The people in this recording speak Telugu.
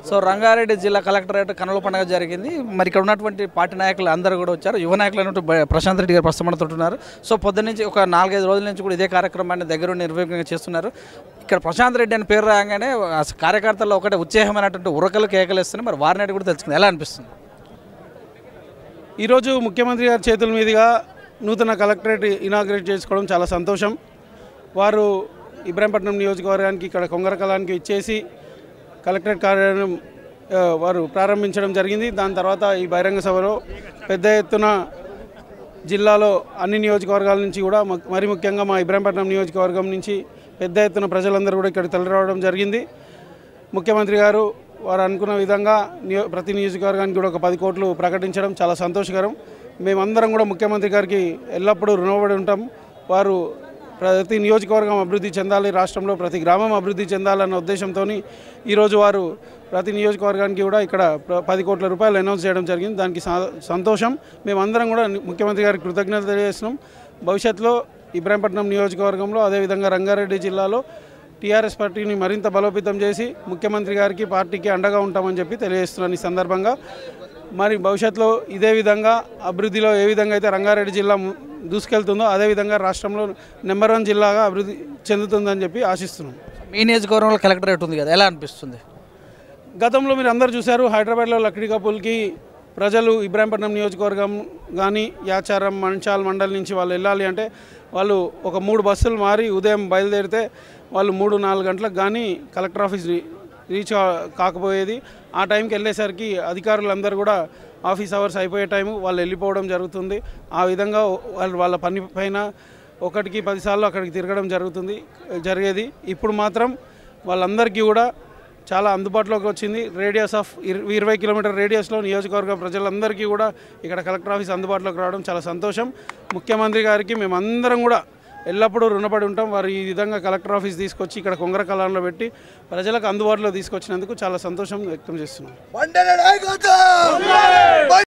సో రంగారెడ్డి జిల్లా కలెక్టరేట్ కనుల పండుగ జరిగింది. మరి ఇక్కడ ఉన్నటువంటి పార్టీ నాయకులు అందరూ కూడా వచ్చారు. యువ నాయకులు అయినటువంటి ప్రశాంత్ రెడ్డి గారు ప్రస్తుతం సో పొద్దున్న నుంచి ఒక 4-5 రోజుల నుంచి కూడా ఇదే కార్యక్రమాన్ని దగ్గర నిర్వహణ చేస్తున్నారు. ఇక్కడ ప్రశాంత్ రెడ్డి అని పేరు రాగానే కార్యకర్తల్లో ఒకటే ఉత్సాహమైనటువంటి ఉరకలు కేకలేస్తున్నాయి. మరి వారిని కూడా తెలుసుకుంది ఎలా అనిపిస్తుంది? ఈరోజు ముఖ్యమంత్రి గారి చేతుల మీదుగా నూతన కలెక్టరేట్ ఇనాగ్రేట్ చేసుకోవడం చాలా సంతోషం. వారు ఇబ్రాహీంపట్నం నియోజకవర్గానికి ఇక్కడ కొంగరకలానికి ఇచ్చేసి కలెక్టరేట్ కార్యాలయం వారు ప్రారంభించడం జరిగింది. దాని తర్వాత ఈ బహిరంగ సభలో పెద్ద ఎత్తున జిల్లాలో అన్ని నియోజకవర్గాల నుంచి కూడా మరి ముఖ్యంగా మా ఇబ్రాహీంపట్నం నియోజకవర్గం నుంచి పెద్ద ఎత్తున ప్రజలందరూ కూడా ఇక్కడ తరలిరావడం జరిగింది. ముఖ్యమంత్రి గారు వారు అనుకున్న విధంగా ప్రతి నియోజకవర్గానికి కూడా ఒక 10 కోట్లు ప్రకటించడం చాలా సంతోషకరం. మేమందరం కూడా ముఖ్యమంత్రి గారికి ఎల్లప్పుడూ రుణపడి ఉంటాం. వారు ప్రతి నియోజకవర్గం అభివృద్ధి చెందాలి, రాష్ట్రంలో ప్రతి గ్రామం అభివృద్ధి చెందాలన్న ఉద్దేశంతో ఈరోజు వారు ప్రతి నియోజకవర్గానికి కూడా ఇక్కడ 10 కోట్ల రూపాయలు అనౌన్స్ చేయడం జరిగింది. దానికి సంతోషం. మేమందరం కూడా ముఖ్యమంత్రి గారికి కృతజ్ఞతలు తెలియజేస్తున్నాం. భవిష్యత్తులో ఇబ్రాహీంపట్నం నియోజకవర్గంలో అదేవిధంగా రంగారెడ్డి జిల్లాలో టీఆర్ఎస్ పార్టీని మరింత బలోపేతం చేసి ముఖ్యమంత్రి గారికి పార్టీకి అండగా ఉంటామని చెప్పి తెలియజేస్తున్నాను. ఈ సందర్భంగా మరి భవిష్యత్తులో ఇదే విధంగా అభివృద్ధిలో ఏ విధంగా అయితే రంగారెడ్డి జిల్లా దూసుకెళ్తుందో అదేవిధంగా రాష్ట్రంలో నెంబర్ 1 జిల్లాగా అభివృద్ధి చెందుతుందని చెప్పి ఆశిస్తున్నాం. మీ నియోజకవర్గంలో కలెక్టరేట్ ఉంది కదా, ఎలా అనిపిస్తుంది? గతంలో మీరు అందరూ చూశారు, హైదరాబాద్లో లక్డీ కపుల్కి ప్రజలు ఇబ్రాహీంపట్నం నియోజకవర్గం కానీ యాచారం మంచాల్ మండలి నుంచి వాళ్ళు వెళ్ళాలి అంటే వాళ్ళు ఒక 3 బస్సులు మారి ఉదయం బయలుదేరితే వాళ్ళు 3-4 గంటలకు కానీ కలెక్టర్ ఆఫీస్ రీచ్ కాకపోయేది. ఆ టైంకి వెళ్ళేసరికి అధికారులందరూ కూడా ఆఫీస్ అవర్స్ అయిపోయే టైము వాళ్ళు వెళ్ళిపోవడం జరుగుతుంది. ఆ విధంగా వాళ్ళ పని పైన 1కి 10 సార్లు అక్కడికి తిరగడం జరిగేది. ఇప్పుడు మాత్రం వాళ్ళందరికీ కూడా చాలా అందుబాటులోకి వచ్చింది. రేడియస్ ఆఫ్ 20 కిలోమీటర్ రేడియస్లో నియోజకవర్గ ప్రజలందరికీ కూడా ఇక్కడ కలెక్టర్ ఆఫీస్ అందుబాటులోకి రావడం చాలా సంతోషం. ముఖ్యమంత్రి గారికి మేమందరం కూడా ఎల్లప్పుడూ రుణపడి ఉంటాం. వారు ఈ విధంగా కలెక్టర్ ఆఫీస్ తీసుకొచ్చి ఇక్కడ కొంగరకలాన్లో పెట్టి ప్రజలకు అందుబాటులో తీసుకొచ్చినందుకు చాలా సంతోషం వ్యక్తం చేస్తున్నాం.